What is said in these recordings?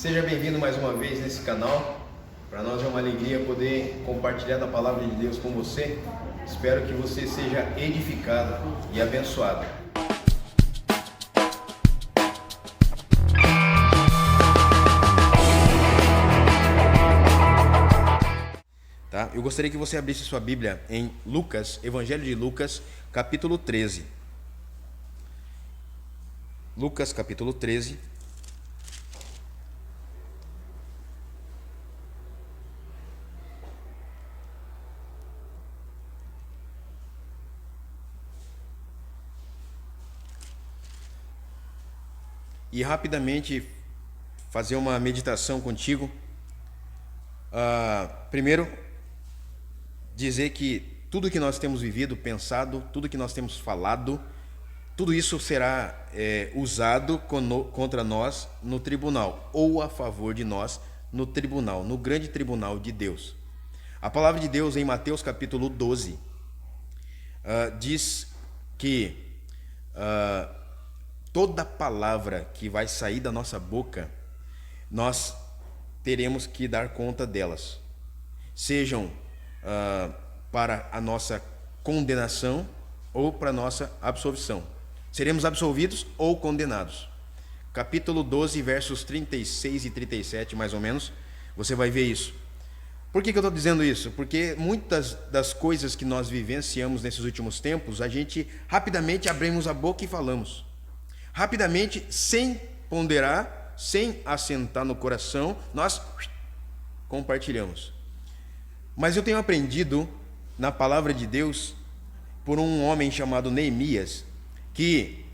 Seja bem-vindo mais uma vez nesse canal. Para nós é uma alegria poder compartilhar da palavra de Deus com você. Espero que você seja edificado e abençoado. Tá? Eu gostaria que você abrisse sua Bíblia em Lucas, Evangelho de Lucas, capítulo 13. Lucas, capítulo 13. E rapidamente fazer uma meditação contigo. Primeiro, dizer que tudo que nós temos vivido, pensado, tudo que nós temos falado, tudo isso será usado contra nós no tribunal, ou a favor de nós no tribunal, no grande tribunal de Deus. A palavra de Deus em Mateus capítulo 12 diz que toda palavra que vai sair da nossa boca, nós teremos que dar conta delas, sejam para a nossa condenação ou para a nossa absolvição. Seremos absolvidos ou condenados. Capítulo 12, versos 36 e 37, mais ou menos, você vai ver isso. Por que eu estou dizendo isso? Porque muitas das coisas que nós vivenciamos nesses últimos tempos, a gente rapidamente abrimos a boca e falamos. Rapidamente, sem ponderar, sem assentar no coração, nós compartilhamos. Mas eu tenho aprendido na palavra de Deus por um homem chamado Neemias, que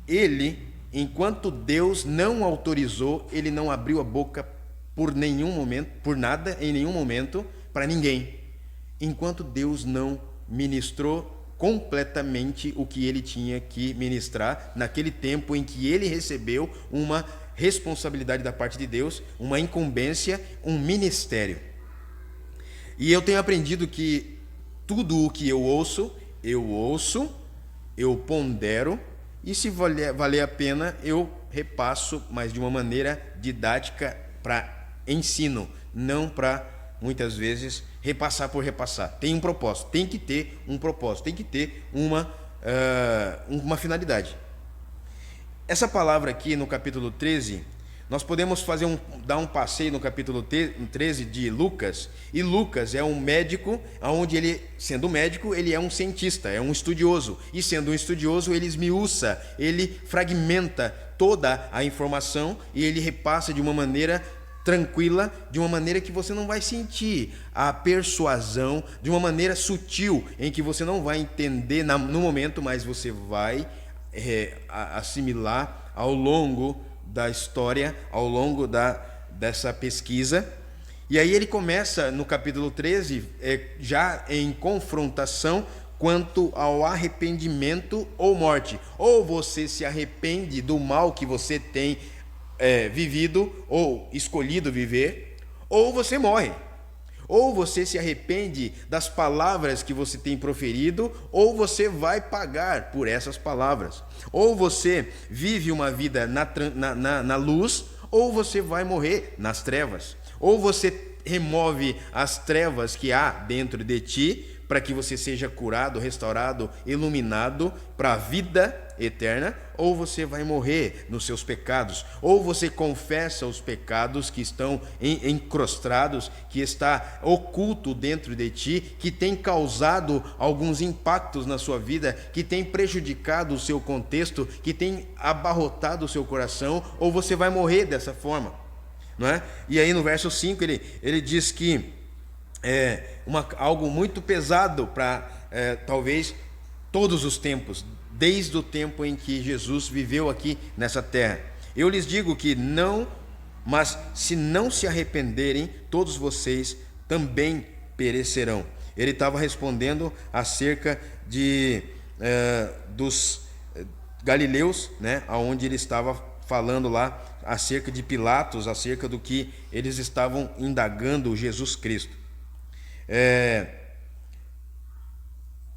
ele, enquanto Deus não autorizou, ele não abriu a boca por nenhum momento, por nada, em nenhum momento, para ninguém, enquanto Deus não ministrou completamente o que ele tinha que ministrar naquele tempo em que ele recebeu uma responsabilidade da parte de Deus, uma incumbência, um ministério. E eu tenho aprendido que tudo o que eu ouço, eu pondero, e se valer a pena, eu repasso, mas de uma maneira didática para ensino, não para, muitas vezes, repassar por repassar. Tem um propósito, tem que ter um propósito, tem que ter uma finalidade. Essa palavra aqui no capítulo 13, nós podemos dar um passeio no capítulo 13 de Lucas, e Lucas é um médico, onde ele, sendo médico, ele é um cientista, é um estudioso, e sendo um estudioso, ele esmiuça, ele fragmenta toda a informação e ele repassa de uma maneira tranquila, de uma maneira que você não vai sentir a persuasão, de uma maneira sutil, em que você não vai entender no momento, mas você vai assimilar ao longo da história, ao longo dessa pesquisa. E aí ele começa no capítulo 13, já em confrontação quanto ao arrependimento ou morte. Ou você se arrepende do mal que você tem vivido ou escolhido viver, ou você morre. Ou você se arrepende das palavras que você tem proferido, ou você vai pagar por essas palavras. Ou você vive uma vida na luz, ou você vai morrer nas trevas. Ou você remove as trevas que há dentro de ti, para que você seja curado, restaurado, iluminado para a vida eterna, ou você vai morrer nos seus pecados, ou você confessa os pecados que estão encrostados, que está oculto dentro de ti, que tem causado alguns impactos na sua vida, que tem prejudicado o seu contexto, que tem abarrotado o seu coração, ou você vai morrer dessa forma, não é? E aí no verso 5 ele diz que algo muito pesado para talvez todos os tempos, desde o tempo em que Jesus viveu aqui nessa terra. Eu lhes digo que não, mas se não se arrependerem, todos vocês também perecerão. Ele estava respondendo acerca dos galileus, né, onde ele estava falando lá acerca de Pilatos, acerca do que eles estavam indagando Jesus Cristo.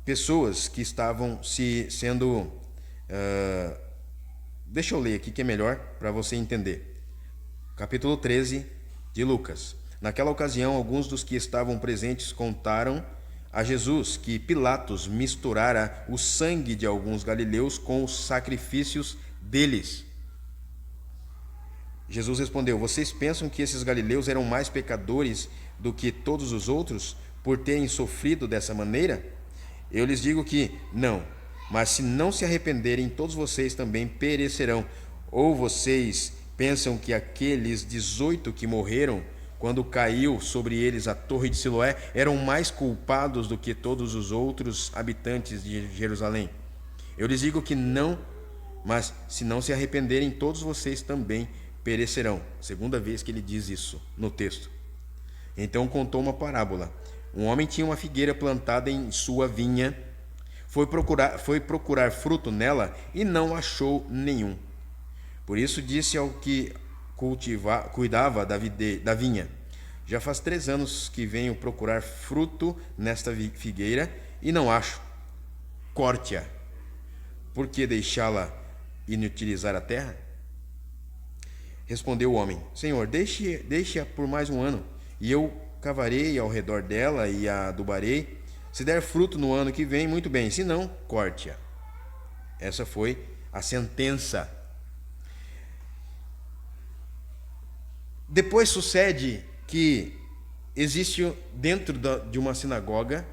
Pessoas que estavam deixa eu ler aqui que é melhor para você entender. Capítulo 13 de Lucas. Naquela ocasião, alguns dos que estavam presentes contaram a Jesus que Pilatos misturara o sangue de alguns galileus com os sacrifícios deles. Jesus respondeu: vocês pensam que esses galileus eram mais pecadores do que todos os outros por terem sofrido dessa maneira? Eu lhes digo que não, mas se não se arrependerem, todos vocês também perecerão. Ou vocês pensam que aqueles 18 que morreram quando caiu sobre eles a torre de Siloé eram mais culpados do que todos os outros habitantes de Jerusalém? Eu lhes digo que não, mas se não se arrependerem, todos vocês também perecerão. Segunda vez que ele diz isso no texto. Então contou uma parábola. Um homem tinha uma figueira plantada em sua vinha, foi procurar fruto nela e não achou nenhum. Por isso disse ao que cuidava da vinha: já faz 3 anos que venho procurar fruto nesta figueira e não acho. Corte-a. Por que deixá-la inutilizar a terra? Respondeu o homem: Senhor, deixe-a por mais 1 ano, e eu cavarei ao redor dela e a adubarei. Se der fruto no ano que vem, muito bem, se não, corte-a. Essa foi a sentença. Depois sucede que existe dentro de uma sinagoga,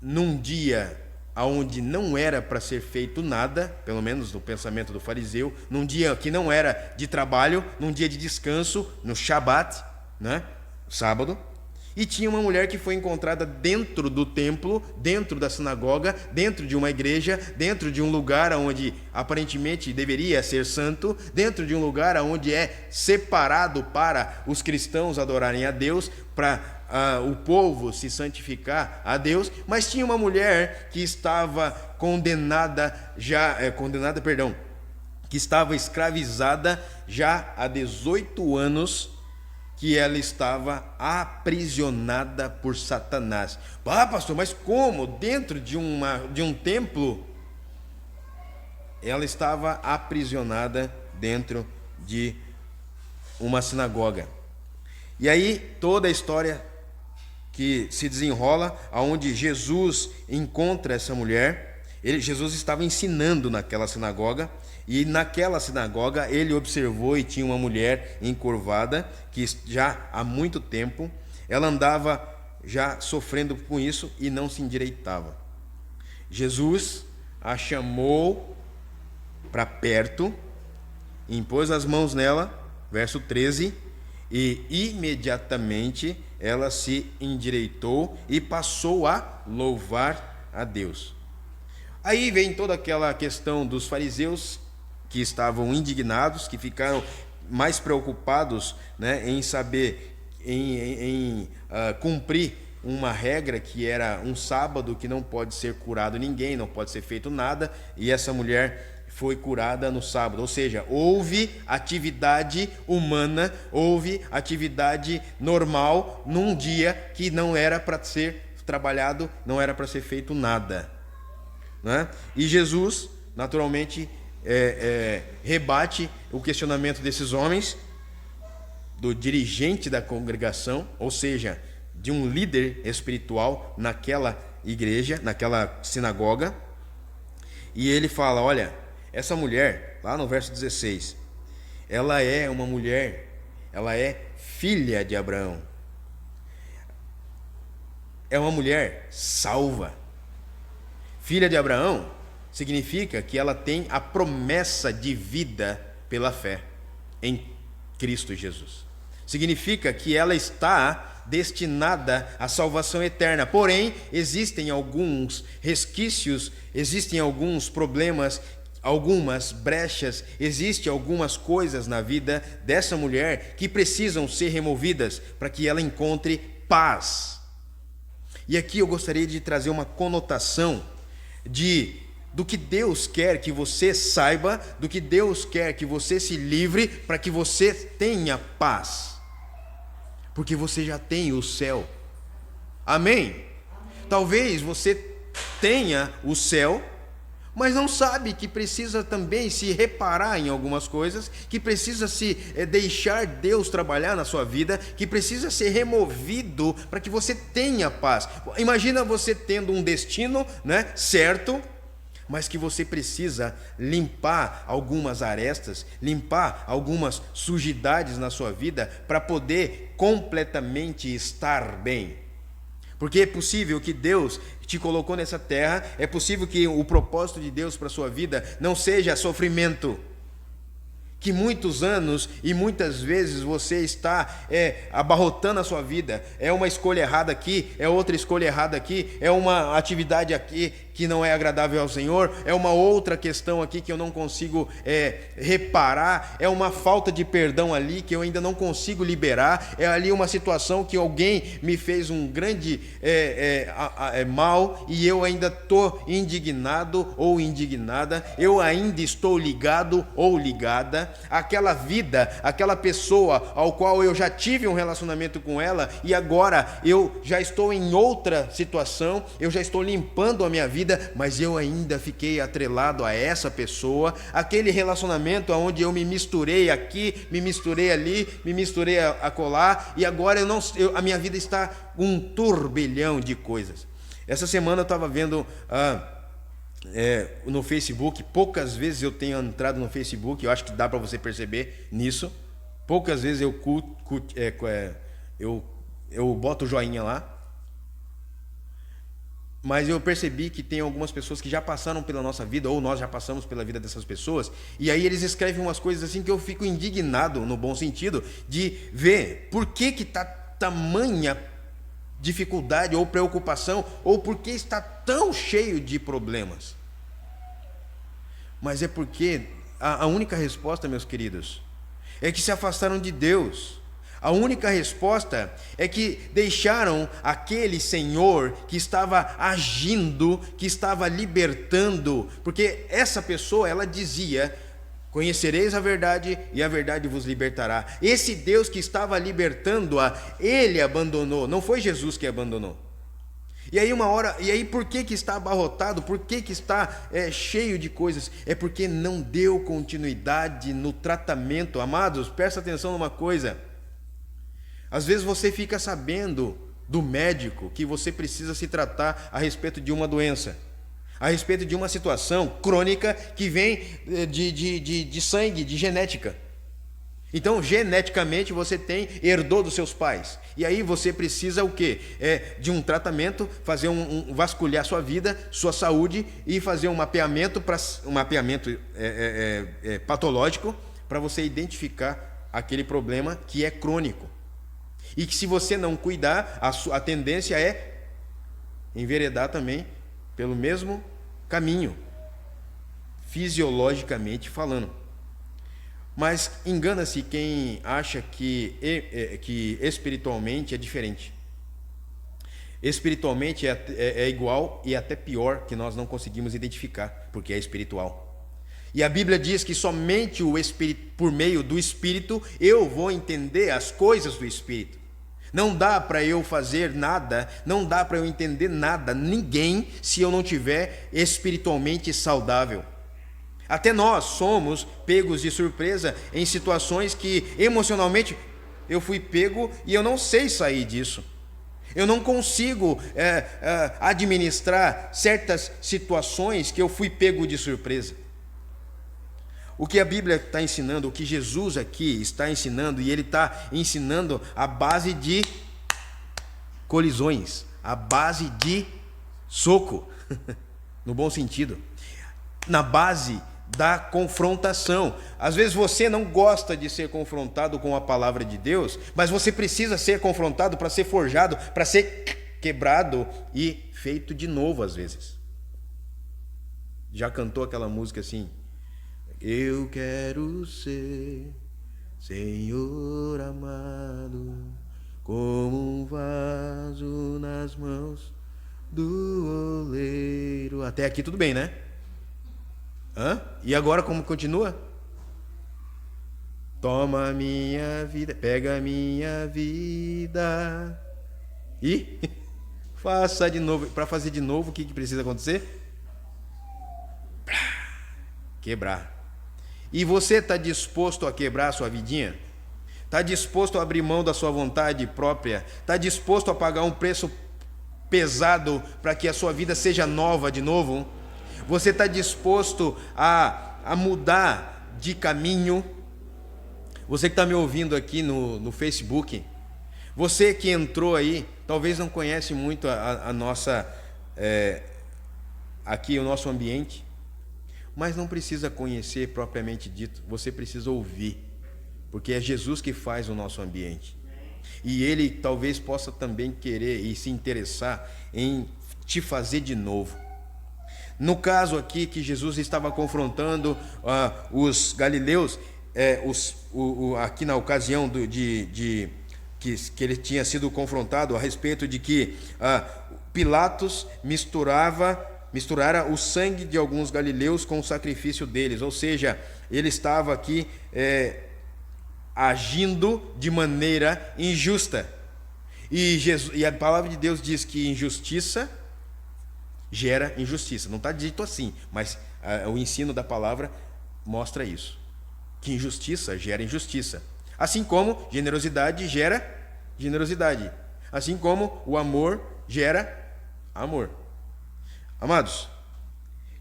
num dia onde não era para ser feito nada, pelo menos no pensamento do fariseu, num dia que não era de trabalho, num dia de descanso, no Shabat, né? Sábado, e tinha uma mulher que foi encontrada dentro do templo, dentro da sinagoga, dentro de uma igreja, dentro de um lugar onde aparentemente deveria ser santo, dentro de um lugar onde é separado para os cristãos adorarem a Deus, para o povo se santificar a Deus, mas tinha uma mulher que estava que estava escravizada já há 18 anos, que ela estava aprisionada por Satanás. Ah, pastor, mas como? Dentro de um templo? Ela estava aprisionada dentro de uma sinagoga. E aí toda a história que se desenrola, aonde Jesus encontra essa mulher. Jesus estava ensinando naquela sinagoga, e naquela sinagoga ele observou e tinha uma mulher encurvada, que já há muito tempo, ela andava já sofrendo com isso e não se endireitava. Jesus a chamou para perto, impôs as mãos nela, verso 13, e imediatamente ela se endireitou e passou a louvar a Deus. Aí vem toda aquela questão dos fariseus, que estavam indignados, que ficaram mais preocupados, né, em saber, em cumprir uma regra que era um sábado, que não pode ser curado ninguém, não pode ser feito nada, e essa mulher foi curada no sábado. Ou seja, houve atividade humana, houve atividade normal num dia que não era para ser trabalhado, não era para ser feito nada, né? E Jesus, naturalmente, rebate o questionamento desses homens, do dirigente da congregação, ou seja, de um líder espiritual naquela igreja, naquela sinagoga, e ele fala: olha, essa mulher, lá no verso 16, ela é uma mulher, ela é filha de Abraão, é uma mulher salva. Filha de Abraão significa que ela tem a promessa de vida pela fé em Cristo Jesus. Significa que ela está destinada à salvação eterna. Porém, existem alguns resquícios, existem alguns problemas, algumas brechas, existem algumas coisas na vida dessa mulher que precisam ser removidas para que ela encontre paz. E aqui eu gostaria de trazer uma conotação do que Deus quer que você saiba, do que Deus quer que você se livre, para que você tenha paz, porque você já tem o céu. Amém? Talvez você tenha o céu, mas não sabe que precisa também se reparar em algumas coisas, que precisa se deixar Deus trabalhar na sua vida, que precisa ser removido para que você tenha paz. Imagina você tendo um destino, né, certo, mas que você precisa limpar algumas arestas, limpar algumas sujidades na sua vida para poder completamente estar bem. Porque é possível que Deus te colocou nessa terra, é possível que o propósito de Deus para a sua vida não seja sofrimento. Que muitos anos e muitas vezes você está abarrotando a sua vida. É uma escolha errada aqui, é outra escolha errada aqui, é uma atividade aqui que não é agradável ao Senhor, é uma outra questão aqui que eu não consigo reparar, é uma falta de perdão ali que eu ainda não consigo liberar, é ali uma situação que alguém me fez um grande mal e eu ainda estou indignado ou indignada, eu ainda estou ligado ou ligada àquela vida, àquela pessoa ao qual eu já tive um relacionamento com ela e agora eu já estou em outra situação, eu já estou limpando a minha vida, mas eu ainda fiquei atrelado a essa pessoa, aquele relacionamento onde eu me misturei aqui, me misturei ali, me misturei acolá, e agora a minha vida está um turbilhão de coisas. Essa semana eu estava vendo no Facebook, poucas vezes eu tenho entrado no Facebook, eu acho que dá para você perceber nisso, poucas vezes eu boto o joinha lá, mas eu percebi que tem algumas pessoas que já passaram pela nossa vida, ou nós já passamos pela vida dessas pessoas, e aí eles escrevem umas coisas assim que eu fico indignado, no bom sentido, de ver por que está tamanha dificuldade ou preocupação, ou por que está tão cheio de problemas. Mas é porque a única resposta, meus queridos, é que se afastaram de Deus. A única resposta é que deixaram aquele Senhor que estava agindo, que estava libertando, porque essa pessoa, ela dizia: conhecereis a verdade e a verdade vos libertará. Esse Deus que estava libertando-a, ele abandonou, não foi Jesus que abandonou. E aí por que está abarrotado? Por que está cheio de coisas? É porque não deu continuidade no tratamento. Amados, presta atenção numa coisa. Às vezes você fica sabendo do médico que você precisa se tratar a respeito de uma doença, a respeito de uma situação crônica que vem de sangue, de genética. Então, geneticamente, você herdou dos seus pais. E aí você precisa o quê? De um tratamento, fazer vasculhar sua vida, sua saúde e fazer um mapeamento patológico para você identificar aquele problema que é crônico. E que se você não cuidar, a tendência é enveredar também pelo mesmo caminho, fisiologicamente falando. Mas engana-se quem acha que espiritualmente é diferente. Espiritualmente é igual e até pior, que nós não conseguimos identificar, porque é espiritual. E a Bíblia diz que somente por meio do Espírito eu vou entender as coisas do Espírito. Não dá para eu fazer nada, não dá para eu entender nada, ninguém, se eu não tiver espiritualmente saudável. Até nós somos pegos de surpresa em situações que emocionalmente eu fui pego e eu não sei sair disso. Eu não consigo administrar certas situações que eu fui pego de surpresa. O que a Bíblia está ensinando, o que Jesus aqui está ensinando, e Ele está ensinando a base de colisões, a base de soco, no bom sentido, na base da confrontação. Às vezes você não gosta de ser confrontado com a palavra de Deus, mas você precisa ser confrontado para ser forjado, para ser quebrado e feito de novo às vezes. Já cantou aquela música assim: eu quero ser, Senhor amado, como um vaso nas mãos do oleiro. Até aqui tudo bem, né? E agora como continua? Toma a minha vida, pega a minha vida e faça de novo. Para fazer de novo, o que precisa acontecer? quebrar. E você está disposto a quebrar a sua vidinha? Está disposto a abrir mão da sua vontade própria? Está disposto a pagar um preço pesado para que a sua vida seja nova de novo? Você está disposto a mudar de caminho? Você que está me ouvindo aqui no Facebook, você que entrou aí, talvez não conhece muito a nossa, aqui o nosso ambiente, mas não precisa conhecer propriamente dito, você precisa ouvir, porque é Jesus que faz o nosso ambiente. E Ele talvez possa também querer e se interessar em te fazer de novo. No caso aqui que Jesus estava confrontando os galileus, aqui na ocasião que ele tinha sido confrontado a respeito de que Pilatos misturara o sangue de alguns galileus com o sacrifício deles, ou seja, ele estava aqui agindo de maneira injusta. E a palavra de Deus diz que injustiça gera injustiça. Não está dito assim, mas o ensino da palavra mostra isso, que injustiça gera injustiça, assim como generosidade gera generosidade, assim como o amor gera amor. Amados,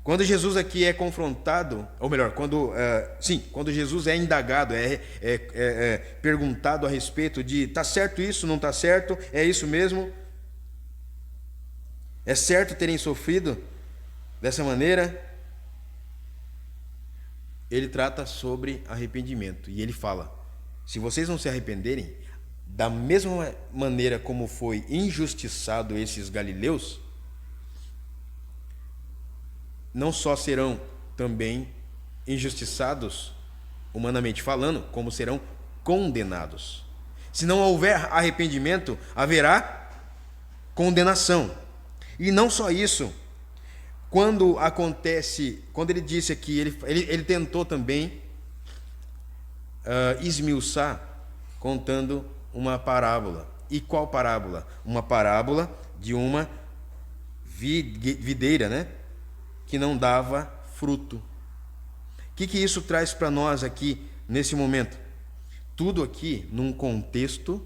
quando Jesus aqui é confrontado, ou melhor, quando Jesus é indagado, perguntado a respeito de está certo isso, não está certo, é isso mesmo, é certo terem sofrido dessa maneira, ele trata sobre arrependimento e ele fala: se vocês não se arrependerem, da mesma maneira como foi injustiçado esses galileus, não só serão também injustiçados, humanamente falando, como serão condenados. Se não houver arrependimento, haverá condenação. E não só isso, quando ele disse aqui, ele tentou também esmiuçar contando uma parábola. E qual parábola? Uma parábola de uma videira, né? Que não dava fruto. O que isso traz para nós aqui nesse momento? Tudo aqui num contexto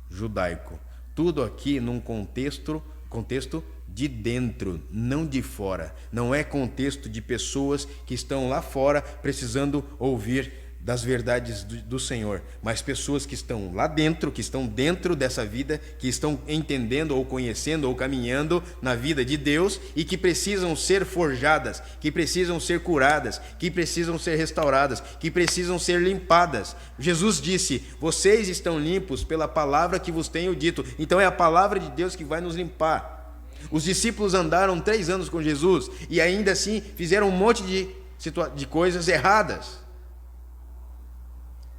judaico, tudo aqui num contexto de dentro, não de fora. Não é contexto de pessoas que estão lá fora precisando ouvir das verdades do Senhor, mas pessoas que estão lá dentro, que estão dentro dessa vida, que estão entendendo ou conhecendo ou caminhando na vida de Deus e que precisam ser forjadas, que precisam ser curadas, que precisam ser restauradas, que precisam ser limpadas. Jesus disse: vocês estão limpos pela palavra que vos tenho dito. Então é a palavra de Deus que vai nos limpar. Os discípulos andaram 3 anos com Jesus e ainda assim fizeram um monte de coisas erradas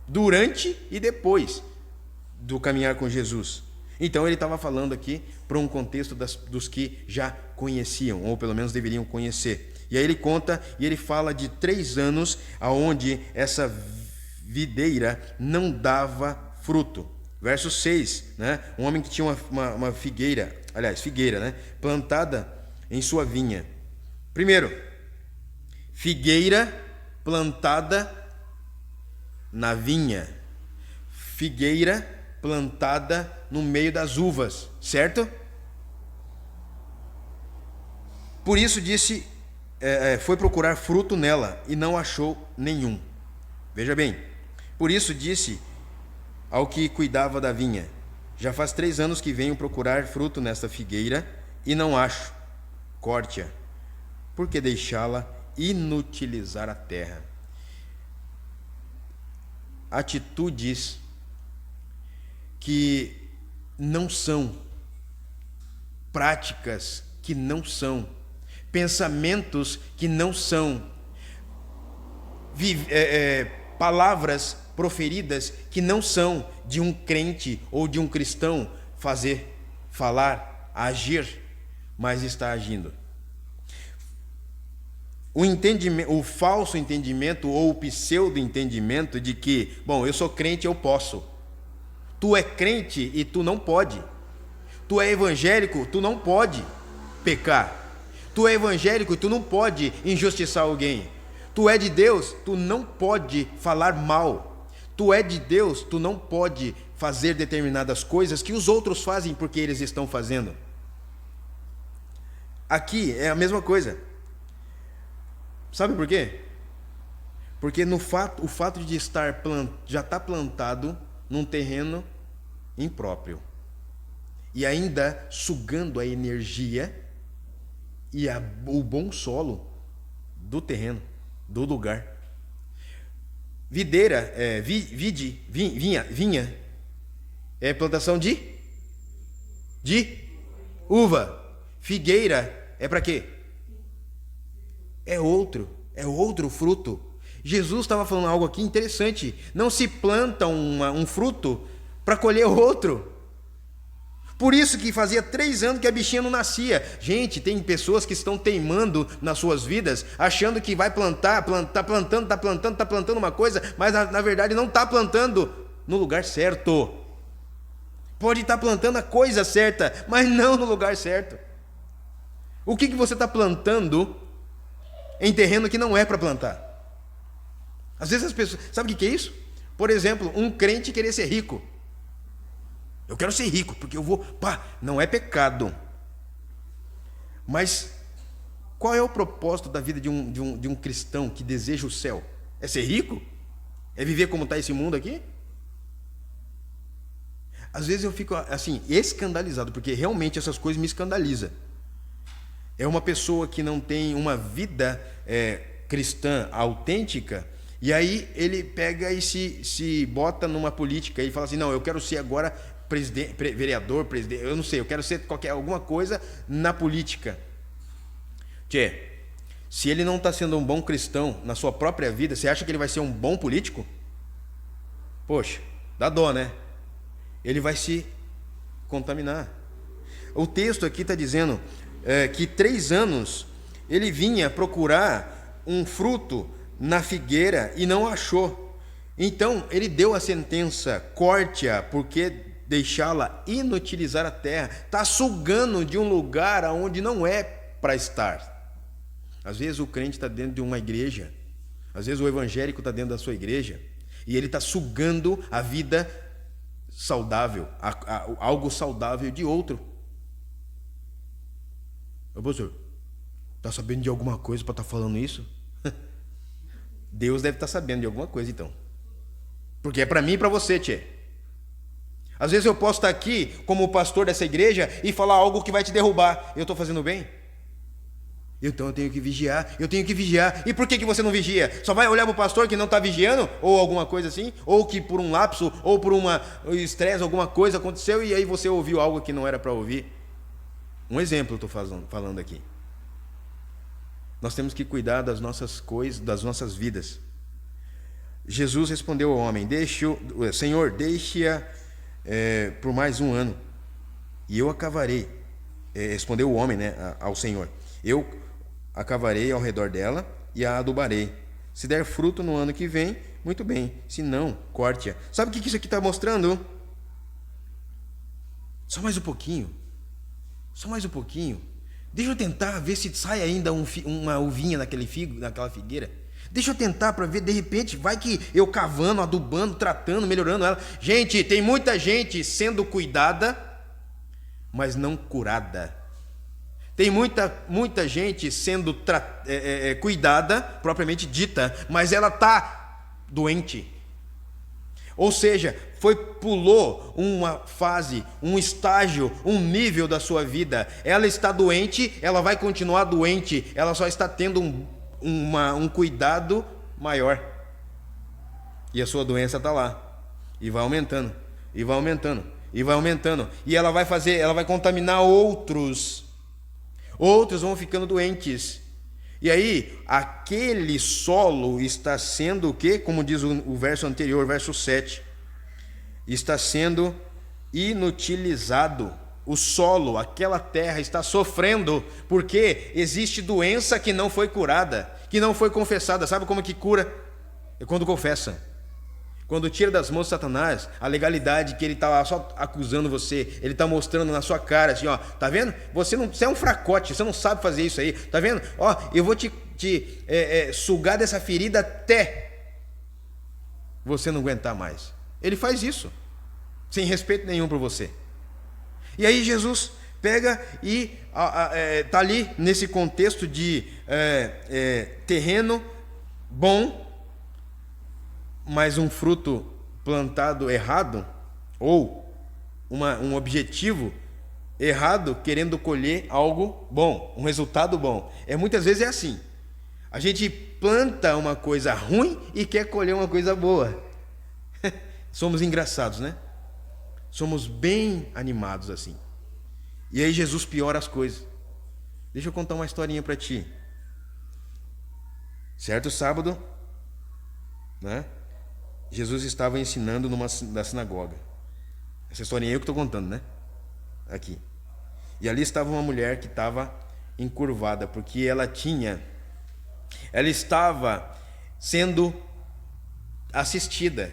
durante e depois do caminhar com Jesus. Então ele estava falando aqui para um contexto dos que já conheciam, ou pelo menos deveriam conhecer. E aí ele conta e ele fala de 3 anos aonde essa videira não dava fruto. Verso 6, né? Um homem que tinha uma figueira, né? Plantada em sua vinha. Primeiro, figueira plantada na vinha, figueira plantada no meio das uvas, certo? Por isso disse, foi procurar fruto nela e não achou nenhum. Veja bem, por isso disse ao que cuidava da vinha: já faz 3 anos que venho procurar fruto nesta figueira e não acho. Corte-a, por que deixá-la inutilizar a terra? Atitudes que não são, práticas que não são, pensamentos que não são, palavras proferidas que não são de um crente ou de um cristão fazer, falar, agir, mas está agindo. O falso entendimento ou o pseudo entendimento de que, bom, eu sou crente, eu posso. Tu é crente e tu não pode. Tu é evangélico, tu não pode pecar. Tu é evangélico e tu não pode injustiçar alguém. Tu é de Deus, tu não pode falar mal. Tu é de Deus, tu não pode fazer determinadas coisas que os outros fazem porque eles estão fazendo. Aqui é a mesma coisa. Sabe por quê? Porque o fato de já estar plantado num terreno impróprio e ainda sugando a energia e o bom solo do terreno, do lugar. Videira, vinha, é plantação de uva. Figueira é para quê? É outro fruto. Jesus estava falando algo aqui interessante. Não se planta um fruto para colher outro. Por isso que fazia 3 anos que a bichinha não nascia. Gente, tem pessoas que estão teimando nas suas vidas, achando que vai plantar, tá plantando uma coisa, mas na verdade não está plantando no lugar certo. Pode estar plantando a coisa certa, mas não no lugar certo. O que você está plantando em terreno que não é para plantar? Às vezes as pessoas... Sabe o que é isso? Por exemplo, um crente querer ser rico. Eu quero ser rico, porque eu vou... não é pecado. Mas qual é o propósito da vida de um cristão que deseja o céu? É ser rico? É viver como está esse mundo aqui? Às vezes eu fico assim, escandalizado, porque realmente essas coisas me escandalizam. É uma pessoa que não tem uma vida cristã autêntica, e aí ele pega e se bota numa política e fala assim, não, eu quero ser agora vereador, presidente, eu não sei, eu quero ser alguma coisa na política. Se ele não está sendo um bom cristão na sua própria vida, você acha que ele vai ser um bom político? Poxa, dá dó, né? Ele vai se contaminar. O texto aqui está dizendo que 3 anos ele vinha procurar um fruto na figueira e não achou. Então ele deu a sentença, corte-a, porque deixá-la inutilizar a terra. Está sugando de um lugar onde não é para estar. Às vezes o crente está dentro de uma igreja, às vezes o evangélico está dentro da sua igreja, e ele está sugando a vida saudável, algo saudável de outro. Ô pastor, está sabendo de alguma coisa para estar falando isso? Deus deve estar sabendo de alguma coisa então, porque é para mim e para você, tchê. Às vezes eu posso estar aqui como pastor dessa igreja e falar algo que vai te derrubar. Eu estou fazendo bem? Então eu tenho que vigiar. E por que você não vigia? Só vai olhar para o pastor que não está vigiando? Ou alguma coisa assim? Ou que por um lapso, ou por um estresse, alguma coisa aconteceu e aí você ouviu algo que não era para ouvir? Um exemplo eu estou falando aqui. Nós temos que cuidar das nossas coisas, das nossas vidas. Jesus respondeu ao homem, Senhor, deixe-a por mais 1 ano, e eu acavarei. Respondeu o homem, ao Senhor, eu acavarei ao redor dela e a adubarei. Se der fruto no ano que vem, muito bem, se não, corte-a. Sabe o que isso aqui está mostrando? Só mais um pouquinho. Deixa eu tentar ver se sai ainda uma uvinha naquela figueira. Deixa eu tentar para ver, de repente, vai que eu cavando, adubando, tratando, melhorando ela. Gente, tem muita gente sendo cuidada, mas não curada. Tem muita gente sendo cuidada, propriamente dita, mas ela está doente. Ou seja, pulou uma fase, um estágio, um nível da sua vida. Ela está doente, ela vai continuar doente, ela só está tendo um cuidado maior. E a sua doença está lá. E vai aumentando, e vai aumentando, e vai aumentando. E ela vai contaminar outros. Outros vão ficando doentes. E aí, aquele solo está sendo o quê? Como diz o verso anterior, verso 7. Está sendo inutilizado. O solo, aquela terra está sofrendo, porque existe doença que não foi curada, que não foi confessada. Sabe como que cura? É quando confessa. Quando tira das mãos de Satanás a legalidade que ele está lá só acusando você, ele está mostrando na sua cara assim, ó, tá vendo? Você é um fracote, você não sabe fazer isso aí, tá vendo? Ó, eu vou te sugar dessa ferida até você não aguentar mais. Ele faz isso, sem respeito nenhum por você. E aí Jesus pega e está ali nesse contexto de terreno bom, mas um fruto plantado errado, ou um objetivo errado, querendo colher algo bom, um resultado bom. Muitas vezes é assim. A gente planta uma coisa ruim e quer colher uma coisa boa. Somos engraçados, né? Somos bem animados assim. E aí Jesus piora as coisas. Deixa eu contar uma historinha para ti. Certo sábado, né? Jesus estava ensinando na sinagoga. Essa historinha é eu que estou contando, né? Aqui. E ali estava uma mulher que estava encurvada, porque ela estava sendo assistida.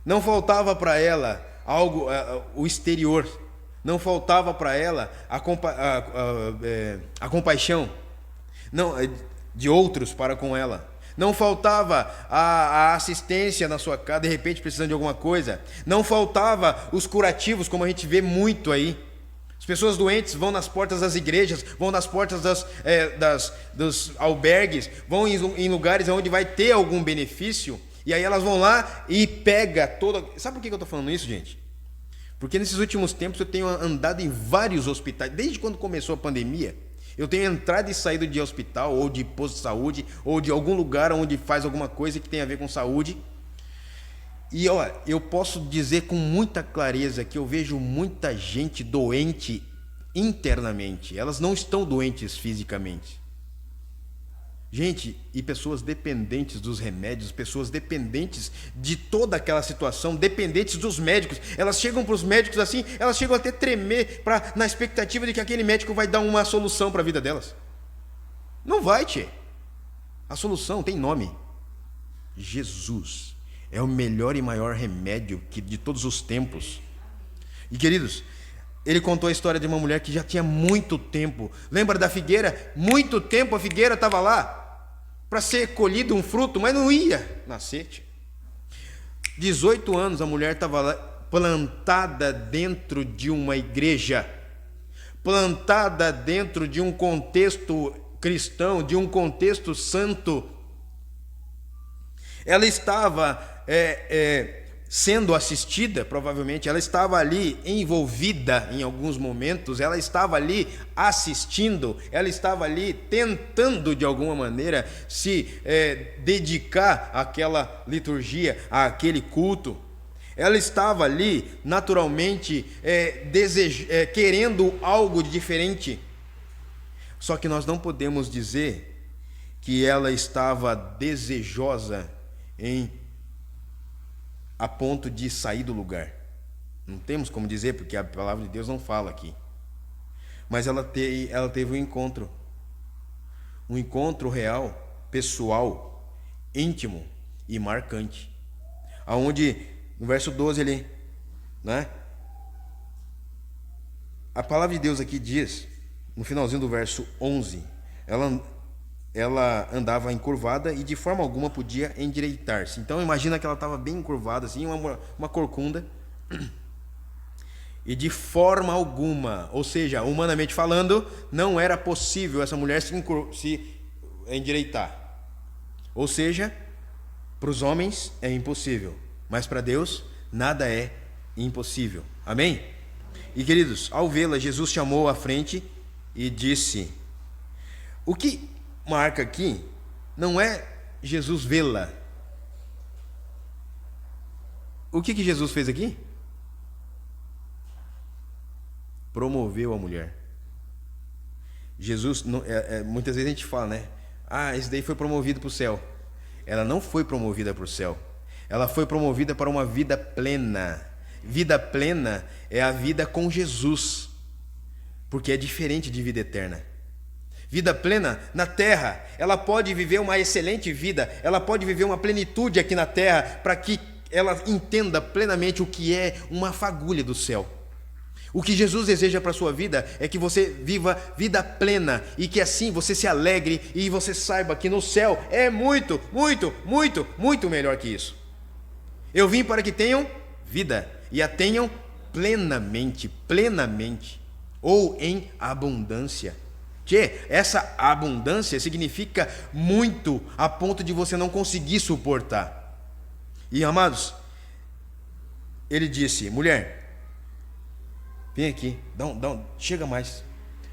Não faltava para ela algo, o exterior. Não faltava para ela a compaixão de outros para com ela. Não faltava a assistência na sua casa, de repente precisando de alguma coisa. Não faltava os curativos, como a gente vê muito aí. As pessoas doentes vão nas portas das igrejas, vão nas portas dos albergues, vão em lugares onde vai ter algum benefício, e aí elas vão lá e pega toda... Sabe por que eu estou falando isso, gente? Porque nesses últimos tempos eu tenho andado em vários hospitais, desde quando começou a pandemia. Eu tenho entrado e saído de hospital, ou de posto de saúde, ou de algum lugar onde faz alguma coisa que tem a ver com saúde. E eu posso dizer com muita clareza que eu vejo muita gente doente internamente. Elas não estão doentes fisicamente. Gente, e pessoas dependentes dos remédios, pessoas dependentes de toda aquela situação, dependentes dos médicos. Elas chegam para os médicos assim, elas chegam até tremer na expectativa de que aquele médico vai dar uma solução para a vida delas. Não vai, tchê. A solução tem nome. Jesus é o melhor e maior remédio de todos os tempos. E queridos, ele contou a história de uma mulher que já tinha muito tempo. Lembra da figueira? Muito tempo a figueira estava lá para ser colhido um fruto, mas não ia nascer. 18 anos a mulher estava lá, plantada dentro de uma igreja, plantada dentro de um contexto cristão, de um contexto santo. Ela estava sendo assistida, provavelmente, ela estava ali envolvida em alguns momentos, ela estava ali assistindo, ela estava ali tentando de alguma maneira se dedicar àquela liturgia, àquele culto. Ela estava ali naturalmente querendo algo de diferente. Só que nós não podemos dizer que ela estava desejosa a ponto de sair do lugar. Não temos como dizer, porque a palavra de Deus não fala aqui. Mas ela teve um encontro real, pessoal, íntimo e marcante. Aonde, no verso 12 ali, né? A palavra de Deus aqui diz, no finalzinho do verso 11, ela andava encurvada e de forma alguma podia endireitar-se. Então imagina que ela estava bem encurvada, assim, uma corcunda, e de forma alguma, ou seja, humanamente falando, não era possível essa mulher se endireitar. Ou seja, para os homens é impossível, mas para Deus nada é impossível. Amém? E queridos, ao vê-la, Jesus chamou à frente e disse: o que marca aqui não é Jesus vê-la. O que Jesus fez aqui? Promoveu a mulher. Jesus, muitas vezes a gente fala, né? Esse daí foi promovido para o céu. Ela não foi promovida para o céu. Ela foi promovida para uma vida plena. Vida plena é a vida com Jesus, porque é diferente de vida eterna. Vida plena na terra. Ela pode viver uma excelente vida, ela pode viver uma plenitude aqui na terra, para que ela entenda plenamente o que é uma fagulha do céu. O que Jesus deseja para a sua vida é que você viva vida plena e que assim você se alegre e você saiba que no céu é muito, muito, muito, muito melhor que isso. Eu vim para que tenham vida e a tenham plenamente, plenamente, ou em abundância. Essa abundância significa muito a ponto de você não conseguir suportar. E amados, ele disse: mulher, vem aqui, chega mais,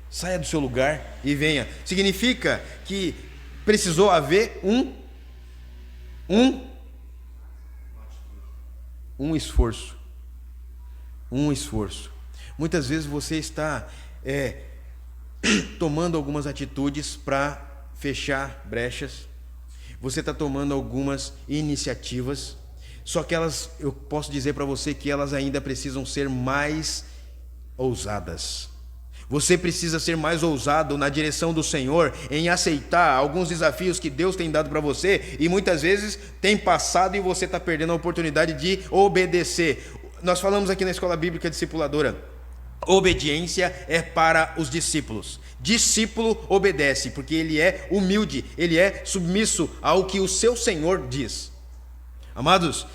saia do seu lugar e venha. Significa que precisou haver um esforço. Um esforço. Muitas vezes você está tomando algumas atitudes para fechar brechas. Você está tomando algumas iniciativas. Só que eu posso dizer para você que elas ainda precisam ser mais ousadas. Você precisa ser mais ousado na direção do Senhor, em aceitar alguns desafios que Deus tem dado para você e muitas vezes tem passado e você está perdendo a oportunidade de obedecer. Nós falamos aqui na Escola Bíblica Discipuladora, obediência é para os discípulos. Discípulo obedece, porque ele é humilde, ele é submisso ao que o seu Senhor diz. Amados,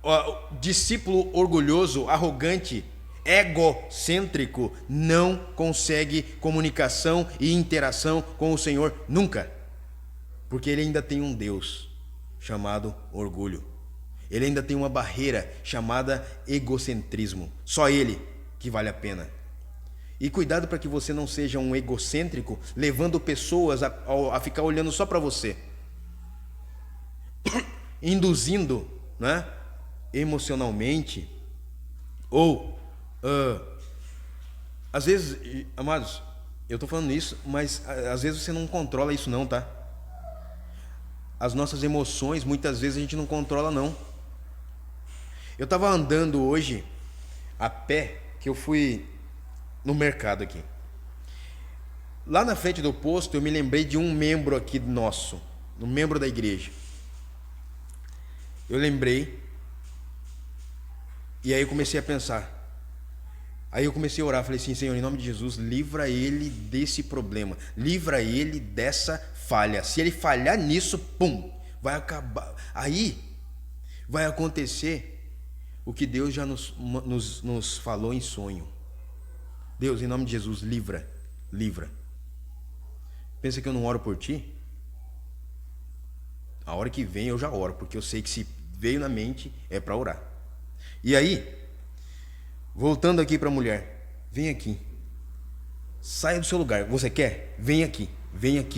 o discípulo orgulhoso, arrogante, egocêntrico não consegue comunicação e interação com o Senhor nunca, porque ele ainda tem um Deus chamado orgulho. Ele ainda tem uma barreira chamada egocentrismo. Só ele que vale a pena. E cuidado para que você não seja um egocêntrico, levando pessoas a ficar olhando só para você, induzindo, né, emocionalmente, ou às vezes, amados, eu estou falando isso, mas às vezes você não controla isso não, tá? As nossas emoções, muitas vezes a gente não controla não. Eu estava andando hoje a pé, que eu fui no mercado aqui. Lá na frente do posto eu me lembrei de um membro aqui nosso, um membro da igreja. Eu lembrei, e aí eu comecei a pensar. Aí eu comecei a orar, falei assim: Senhor, em nome de Jesus, livra ele desse problema, livra ele dessa falha. Se ele falhar nisso, pum, vai acabar. Aí vai acontecer o que Deus já nos falou em sonho. Deus, em nome de Jesus, livra. Pensa que eu não oro por ti? A hora que vem eu já oro, porque eu sei que se veio na mente é para orar. E aí, voltando aqui para a mulher, vem aqui, saia do seu lugar. Você quer? Vem aqui,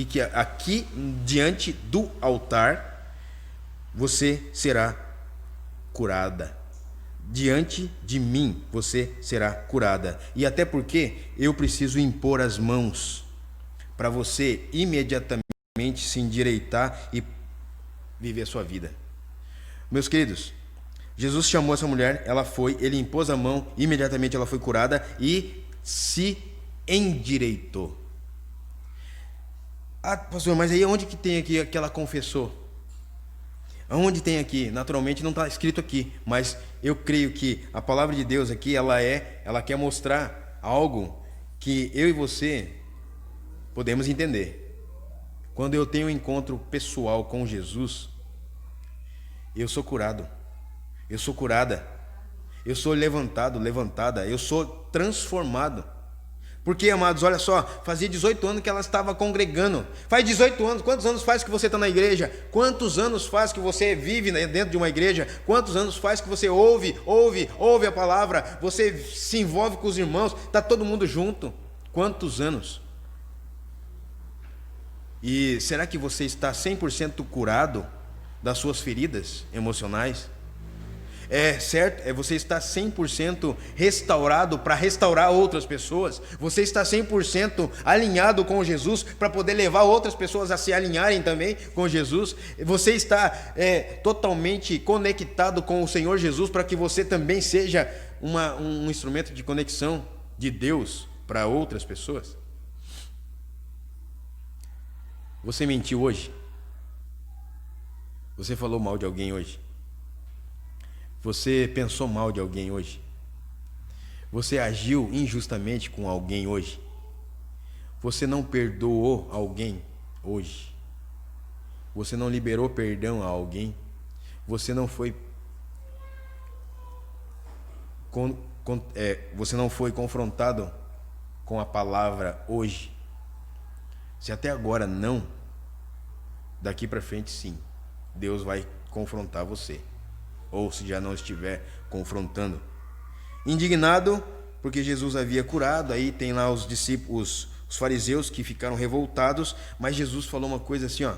que aqui diante do altar você será curada. Diante de mim você será curada. E até porque eu preciso impor as mãos para você imediatamente se endireitar e viver a sua vida. Meus queridos, Jesus chamou essa mulher, ela foi, ele impôs a mão, imediatamente ela foi curada e se endireitou. Ah, pastor, mas aí onde que tem aqui que ela confessou? Aonde tem aqui? Naturalmente não está escrito aqui, mas eu creio que a palavra de Deus aqui, ela quer mostrar algo que eu e você podemos entender. Quando eu tenho um encontro pessoal com Jesus, eu sou curado, eu sou curada, eu sou levantado, levantada, eu sou transformado. Porque, amados, olha só, fazia 18 anos que ela estava congregando. Faz 18 anos, quantos anos faz que você está na igreja? Quantos anos faz que você vive dentro de uma igreja? Quantos anos faz que você ouve a palavra? Você se envolve com os irmãos, está todo mundo junto. Quantos anos? E será que você está 100% curado das suas feridas emocionais? É certo? Você está 100% restaurado para restaurar outras pessoas. Você está 100% alinhado com Jesus para poder levar outras pessoas a se alinharem também com Jesus. Você está totalmente conectado com o Senhor Jesus para que você também seja um instrumento de conexão de Deus para outras pessoas. Você mentiu hoje? Você falou mal de alguém hoje? Você pensou mal de alguém hoje? Você agiu injustamente com alguém hoje? Você não perdoou alguém hoje? Você não liberou perdão a alguém? Você não foi você não foi confrontado com a palavra hoje? Se até agora não, daqui para frente sim, Deus vai confrontar você. Ou se já não estiver confrontando. Indignado, porque Jesus havia curado, aí tem lá os discípulos, os fariseus que ficaram revoltados, mas Jesus falou uma coisa assim, ó.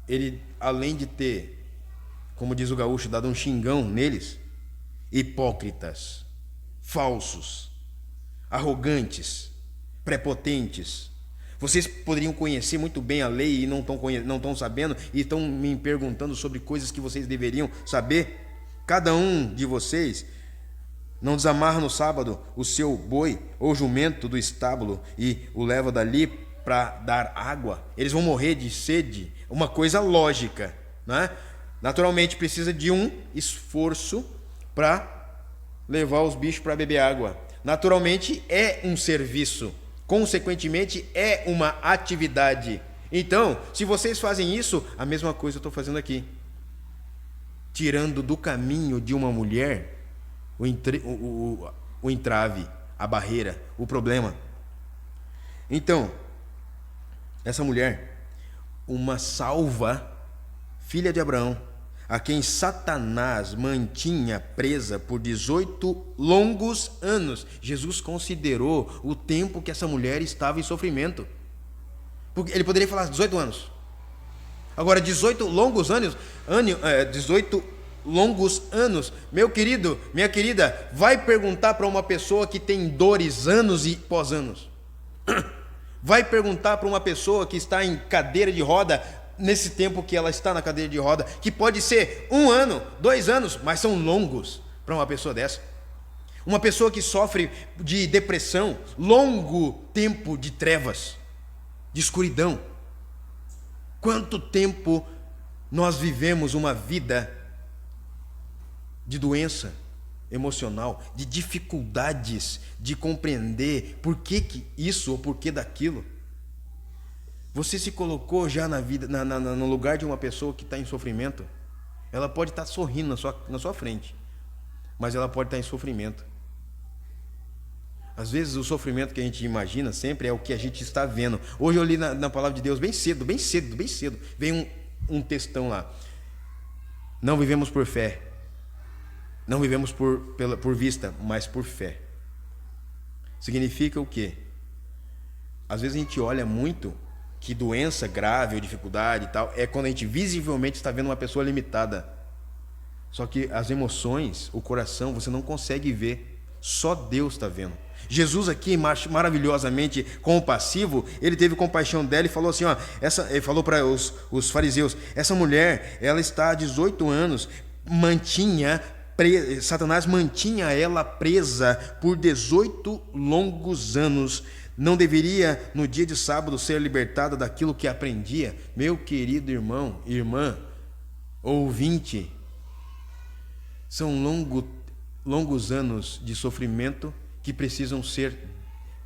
Ele, além de ter, como diz o gaúcho, dado um xingão neles, hipócritas, falsos, arrogantes, prepotentes. Vocês poderiam conhecer muito bem a lei e não estão sabendo e estão me perguntando sobre coisas que vocês deveriam saber. Cada um de vocês não desamarra no sábado o seu boi ou jumento do estábulo e o leva dali para dar água. Eles vão morrer de sede. Uma coisa lógica, né? Naturalmente precisa de um esforço para levar os bichos para beber água. Naturalmente é um serviço. Consequentemente, é uma atividade. Então, se vocês fazem isso, a mesma coisa eu estou fazendo aqui. Tirando do caminho de uma mulher o entrave, a barreira, o problema. Então, essa mulher, uma salva, filha de Abraão, a quem Satanás mantinha presa por 18 longos anos. Jesus considerou o tempo que essa mulher estava em sofrimento. Porque ele poderia falar 18 anos. Agora, 18 longos anos, 18 longos anos. Meu querido, minha querida, vai perguntar para uma pessoa que tem dores anos e pós-anos. Vai perguntar para uma pessoa que está em cadeira de roda, nesse tempo que ela está na cadeira de roda, que pode ser 1 ano, 2 anos, mas são longos para uma pessoa dessa. Uma pessoa que sofre de depressão, longo tempo de trevas, de escuridão. Quanto tempo nós vivemos uma vida de doença emocional, de dificuldades de compreender por que isso ou por que daquilo. Você se colocou já na vida, no lugar de uma pessoa que está em sofrimento? Ela pode estar sorrindo na sua frente, mas ela pode estar em sofrimento. Às vezes o sofrimento que a gente imagina sempre é o que a gente está vendo. Hoje eu li na palavra de Deus bem cedo, veio um textão lá. Não vivemos por fé, não vivemos por vista, mas por fé. Significa o quê? Às vezes a gente olha muito que doença grave ou dificuldade e tal, é quando a gente visivelmente está vendo uma pessoa limitada. Só que as emoções, o coração, você não consegue ver. Só Deus está vendo. Jesus aqui, maravilhosamente compassivo, ele teve compaixão dela e falou assim, ó, ele falou para os fariseus, essa mulher, ela está há 18 anos, Satanás mantinha ela presa por 18 longos anos. Não deveria, no dia de sábado, ser libertada daquilo que aprendia? Meu querido irmão, irmã, ouvinte, são longos anos de sofrimento que precisam ser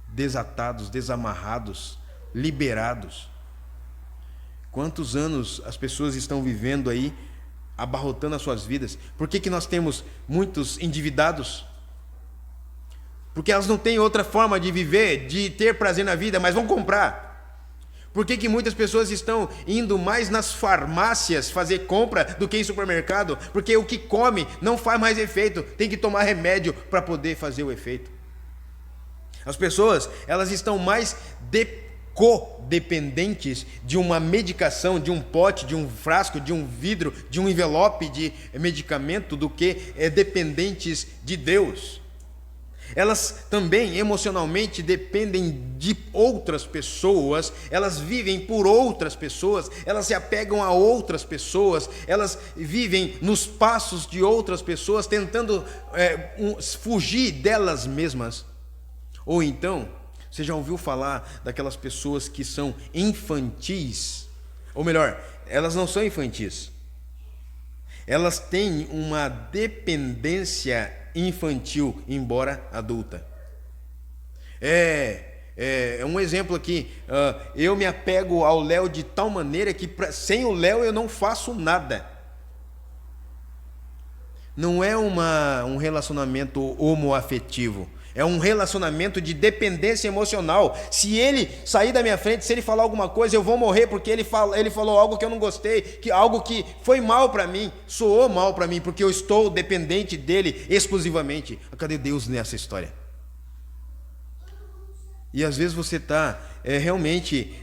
desatados, desamarrados, liberados. Quantos anos as pessoas estão vivendo aí, abarrotando as suas vidas? Por que nós temos muitos endividados? Porque elas não têm outra forma de viver, de ter prazer na vida, mas vão comprar. Por que muitas pessoas estão indo mais nas farmácias fazer compra do que em supermercado? Porque o que come não faz mais efeito, tem que tomar remédio para poder fazer o efeito. As pessoas, elas estão mais codependentes de uma medicação, de um pote, de um frasco, de um vidro, de um envelope de medicamento do que dependentes de Deus. Elas também emocionalmente dependem de outras pessoas, elas vivem por outras pessoas, elas se apegam a outras pessoas, elas vivem nos passos de outras pessoas, tentando fugir delas mesmas. Ou então, Você já ouviu falar daquelas pessoas que são infantis? Ou melhor, elas não são infantis. Elas têm uma dependência infantil, embora adulta. É um exemplo aqui. Eu me apego ao Léo de tal maneira que sem o Léo eu não faço nada. Não é um relacionamento homoafetivo. É um relacionamento de dependência emocional. Se ele sair da minha frente, se ele falar alguma coisa, eu vou morrer porque ele falou algo que eu não gostei, algo que foi mal para mim, soou mal para mim, porque eu estou dependente dele exclusivamente. Cadê Deus nessa história? E às vezes você está realmente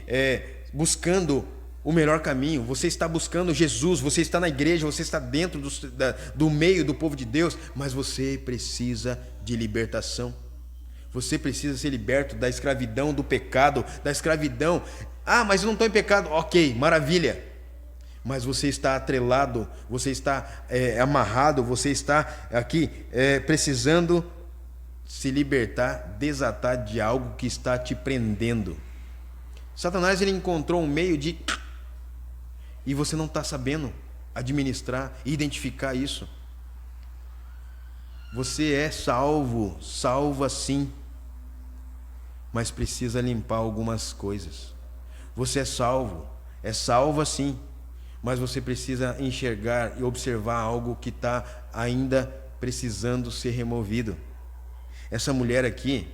buscando o melhor caminho, você está buscando Jesus, você está na igreja, você está dentro do meio do povo de Deus, mas você precisa de libertação. Você precisa ser liberto da escravidão, do pecado, da escravidão. Mas eu não estou em pecado. Ok, maravilha. Mas você está atrelado, você está amarrado, você está aqui precisando se libertar, desatar de algo que está te prendendo. Satanás ele encontrou um meio de... E você não está sabendo administrar e identificar isso. Você é salvo, salva sim, mas precisa limpar algumas coisas. Você é salva sim, mas você precisa enxergar e observar algo que está ainda precisando ser removido. Essa mulher aqui,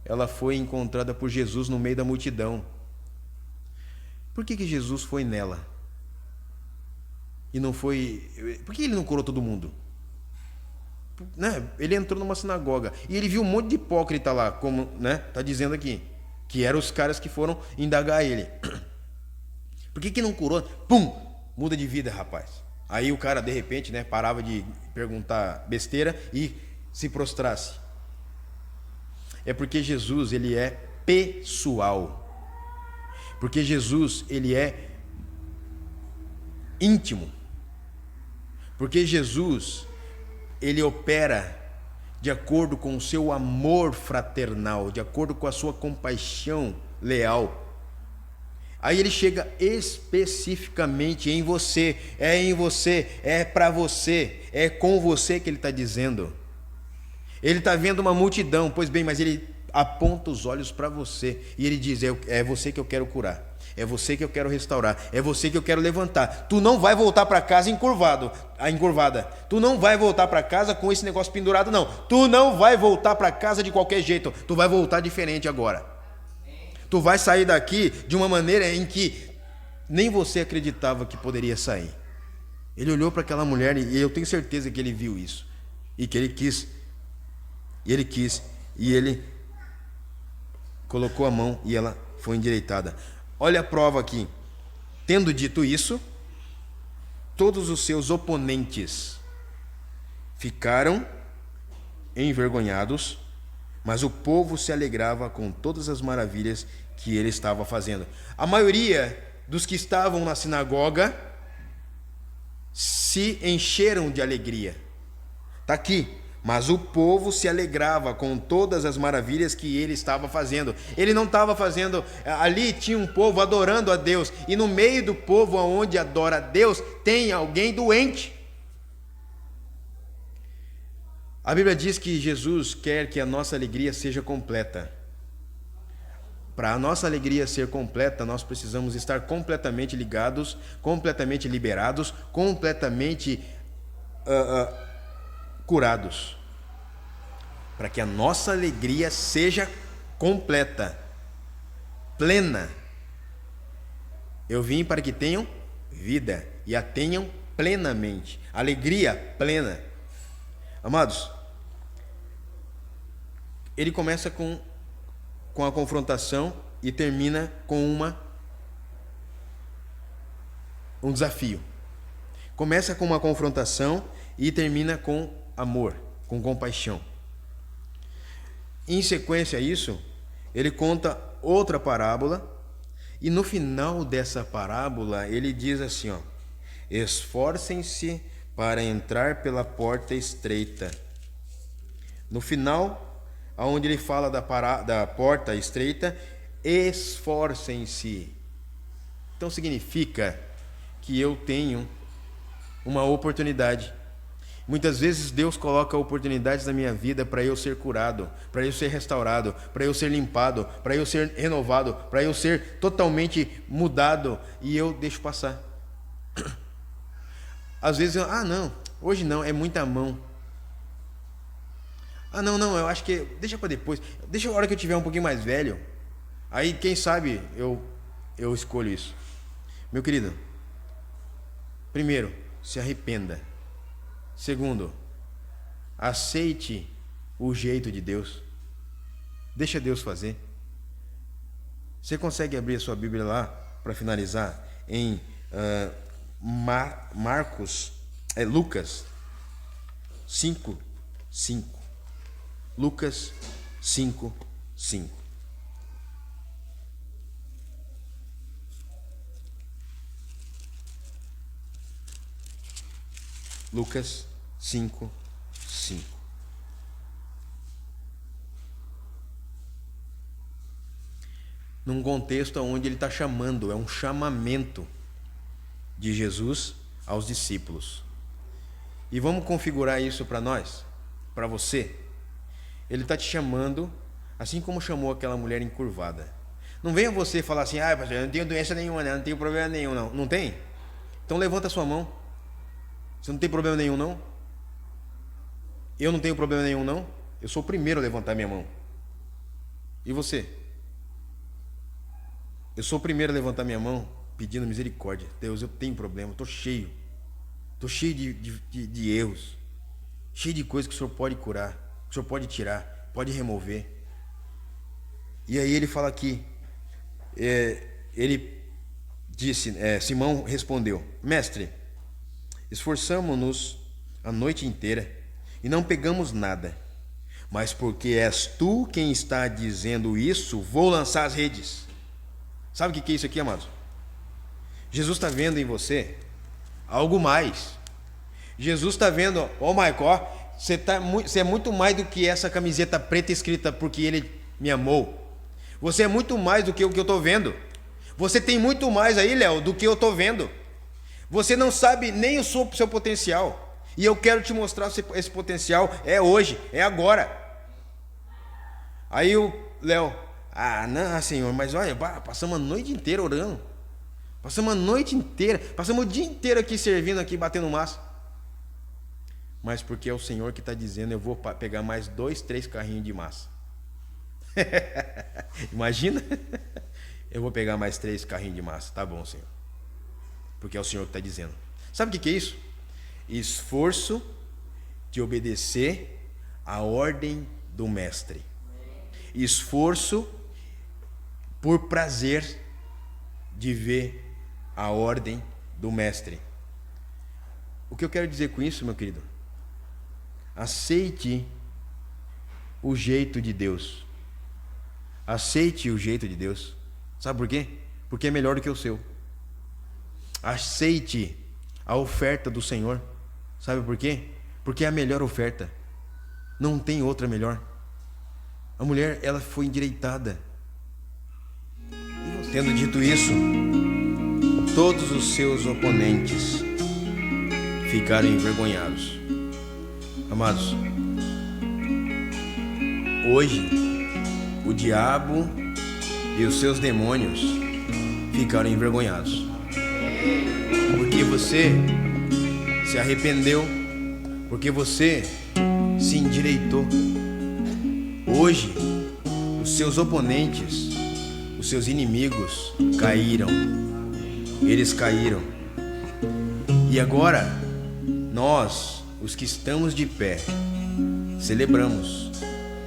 ela foi encontrada por Jesus no meio da multidão. Por que Jesus foi nela? E não foi... Por que ele não curou todo mundo? Ele entrou numa sinagoga e ele viu um monte de hipócrita lá, como está dizendo aqui, que eram os caras que foram indagar ele. Por que não curou? Pum! Muda de vida, rapaz. Aí o cara, de repente, parava de perguntar besteira e se prostrasse. É porque Jesus, ele é pessoal. Porque Jesus, ele é íntimo. Porque Jesus, ele opera de acordo com o seu amor fraternal, de acordo com a sua compaixão leal. Aí ele chega especificamente em você, é para você, é com você que ele está dizendo. Ele está vendo uma multidão, pois bem, mas ele aponta os olhos para você e ele diz: é você que eu quero curar, é você que eu quero restaurar, é você que eu quero levantar. Tu não vai voltar para casa encurvada. Tu não vai voltar para casa com esse negócio pendurado, não. Tu não vai voltar para casa de qualquer jeito. Tu vai voltar diferente agora. Tu vai sair daqui de uma maneira em que nem você acreditava que poderia sair. Ele olhou para aquela mulher e eu tenho certeza que ele viu isso e que ele quis. E ele colocou a mão e ela foi endireitada. Olha a prova aqui. Tendo dito isso, todos os seus oponentes ficaram envergonhados, mas o povo se alegrava com todas as maravilhas que ele estava fazendo. A maioria dos que estavam na sinagoga se encheram de alegria. Está aqui. Mas o povo se alegrava com todas as maravilhas que ele estava fazendo. Ele não estava fazendo... Ali tinha um povo adorando a Deus. E no meio do povo onde adora a Deus, tem alguém doente. A Bíblia diz que Jesus quer que a nossa alegria seja completa. Para a nossa alegria ser completa, nós precisamos estar completamente ligados, completamente liberados, completamente curados. Para que a nossa alegria seja completa, plena. Eu vim para que tenham vida e a tenham plenamente. Alegria plena. Amados, ele começa com a confrontação e termina com um desafio. Começa com uma confrontação e termina com amor, com compaixão. Em sequência a isso, ele conta outra parábola e no final dessa parábola ele diz assim, esforcem-se para entrar pela porta estreita. No final onde ele fala da porta estreita, esforcem-se. Então significa que eu tenho uma oportunidade. Muitas vezes Deus coloca oportunidades na minha vida para eu ser curado, para eu ser restaurado, para eu ser limpado, para eu ser renovado, para eu ser totalmente mudado, e eu deixo passar. Às vezes não, hoje não, é muita mão. Não, eu acho que deixa para depois, deixa a hora que eu tiver um pouquinho mais velho, aí quem sabe eu escolho isso. Meu querido, primeiro, se arrependa. Segundo, aceite o jeito de Deus. Deixa Deus fazer. Você consegue abrir a sua Bíblia lá para finalizar em Lucas 5:5. Lucas 5:5. Lucas 5:5. Num contexto onde ele está chamando, é um chamamento de Jesus aos discípulos. E vamos configurar isso para nós, para você. Ele está te chamando, assim como chamou aquela mulher encurvada. Não venha você falar assim, pastor, eu não tenho doença nenhuma, não tenho problema nenhum, não. Não tem? Então levanta a sua mão. Você não tem problema nenhum, não? Eu não tenho problema nenhum, não? Eu sou o primeiro a levantar minha mão. E você? Eu sou o primeiro a levantar minha mão pedindo misericórdia. Deus, eu tenho problema, estou cheio. Estou cheio de erros. Cheio de coisas que o Senhor pode curar, que o Senhor pode tirar, pode remover. E aí ele fala aqui, ele disse, Simão respondeu, mestre, esforçamo-nos a noite inteira e não pegamos nada, mas porque és tu quem está dizendo isso, vou lançar as redes. Sabe o que é isso aqui, amados? Jesus está vendo em você algo mais. Jesus está vendo, Michael, você é muito mais do que essa camiseta preta escrita porque ele me amou. Você é muito mais do que o que eu estou vendo. Você tem muito mais aí, Léo, do que eu estou vendo. Você não sabe nem o seu potencial. E eu quero te mostrar esse potencial. É hoje, é agora. Aí o Léo, não, Senhor, mas olha, passamos a noite inteira orando. Passamos a noite inteira, passamos o dia inteiro aqui servindo, aqui batendo massa. Mas porque é o Senhor que está dizendo, eu vou pegar mais 2, 3 carrinhos de massa. Imagina? Eu vou pegar mais 3 carrinhos de massa. Tá bom, Senhor. Porque é o Senhor que está dizendo. Sabe o que é isso? Esforço de obedecer a ordem do mestre. Esforço por prazer de ver a ordem do mestre. O que eu quero dizer com isso, meu querido? Aceite o jeito de Deus. Aceite o jeito de Deus. Sabe por quê? Porque é melhor do que o seu. Aceite a oferta do Senhor. Sabe por quê? Porque é a melhor oferta. Não tem outra melhor. A mulher, ela foi endireitada. Tendo dito isso, todos os seus oponentes ficaram envergonhados. Amados, hoje o diabo e os seus demônios ficaram envergonhados. Porque você se arrependeu, porque você se endireitou. Hoje, os seus oponentes, os seus inimigos caíram. Eles caíram. E agora, nós, os que estamos de pé, celebramos,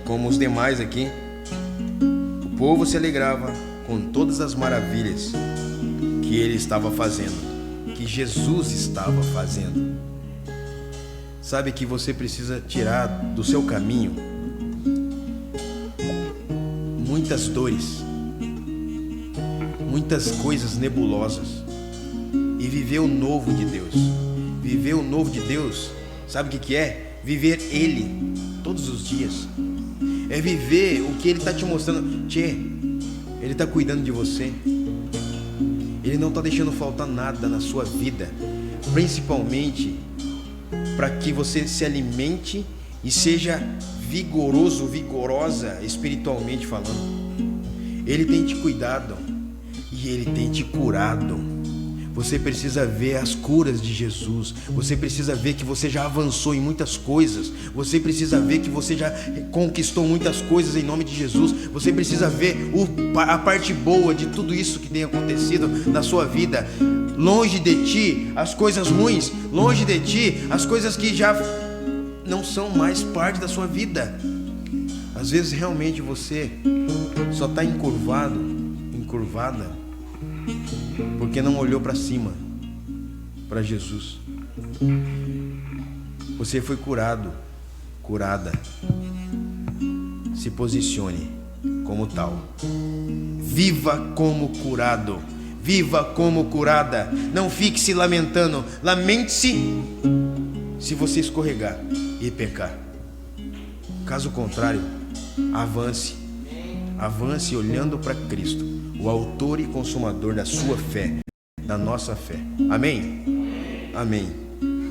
como os demais aqui. O povo se alegrava com todas as maravilhas que ele estava fazendo, que Jesus estava fazendo. Sabe que você precisa tirar do seu caminho muitas dores, muitas coisas nebulosas, e viver o novo de Deus. Viver o novo de Deus, sabe o que é? Viver Ele todos os dias. é viver o que Ele está te mostrando. Tchê, Ele está cuidando de você. Ele não está deixando faltar nada na sua vida, principalmente para que você se alimente e seja vigoroso, vigorosa espiritualmente falando. Ele tem te cuidado e Ele tem te curado. Você precisa ver as curas de Jesus. Você precisa ver que você já avançou em muitas coisas. Você precisa ver que você já conquistou muitas coisas em nome de Jesus. Você precisa ver a parte boa de tudo isso que tem acontecido na sua vida. Longe de ti as coisas ruins. Longe de ti as coisas que já não são mais parte da sua vida. Às vezes realmente você só está encurvada, porque não olhou para cima, para Jesus. Você foi curado, curada. Se posicione como tal. Viva como curado. Viva como curada. Não fique se lamentando. Lamente-se se você escorregar e pecar. Caso contrário, avance. Avance olhando para Cristo, o autor e consumador da sua fé, da nossa fé. Amém? Amém.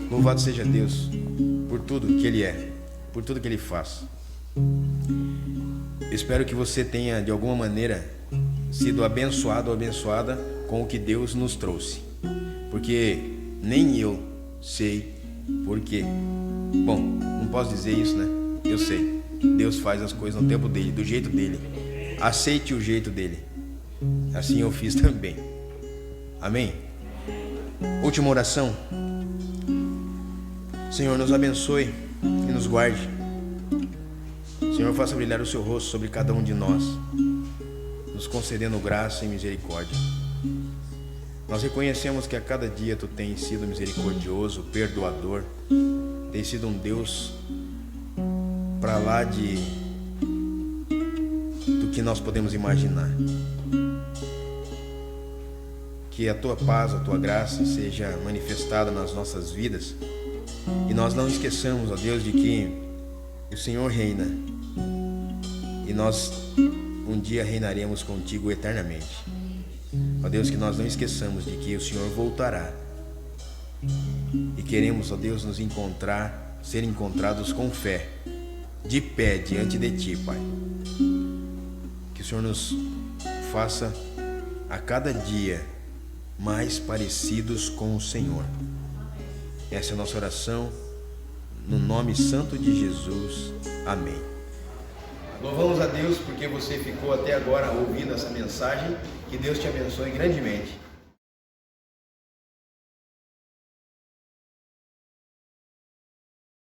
Louvado seja Deus por tudo que Ele é, por tudo que Ele faz. Espero que você tenha de alguma maneira sido abençoado ou abençoada com o que Deus nos trouxe, porque nem eu sei porquê. Bom, não posso dizer isso, né? Eu sei. Deus faz as coisas no tempo dele, do jeito dele. Aceite o jeito dele. Assim eu fiz também. Amém? Última oração. Senhor, nos abençoe e nos guarde. Senhor, faça brilhar o seu rosto sobre cada um de nós, nos concedendo graça e misericórdia. Nós reconhecemos que a cada dia Tu tens sido misericordioso, perdoador. Tens sido um Deus para lá do que nós podemos imaginar. Que a Tua paz, a Tua graça seja manifestada nas nossas vidas, e nós não esqueçamos, ó Deus, de que o Senhor reina, e nós um dia reinaremos contigo eternamente. Ó Deus, que nós não esqueçamos de que o Senhor voltará, e queremos, ó Deus, nos encontrar, ser encontrados com fé, de pé diante de Ti, Pai. Que o Senhor nos faça a cada dia mais parecidos com o Senhor. Essa é a nossa oração, no nome santo de Jesus. Amém. Louvamos a Deus porque você ficou até agora ouvindo essa mensagem. Que Deus te abençoe grandemente.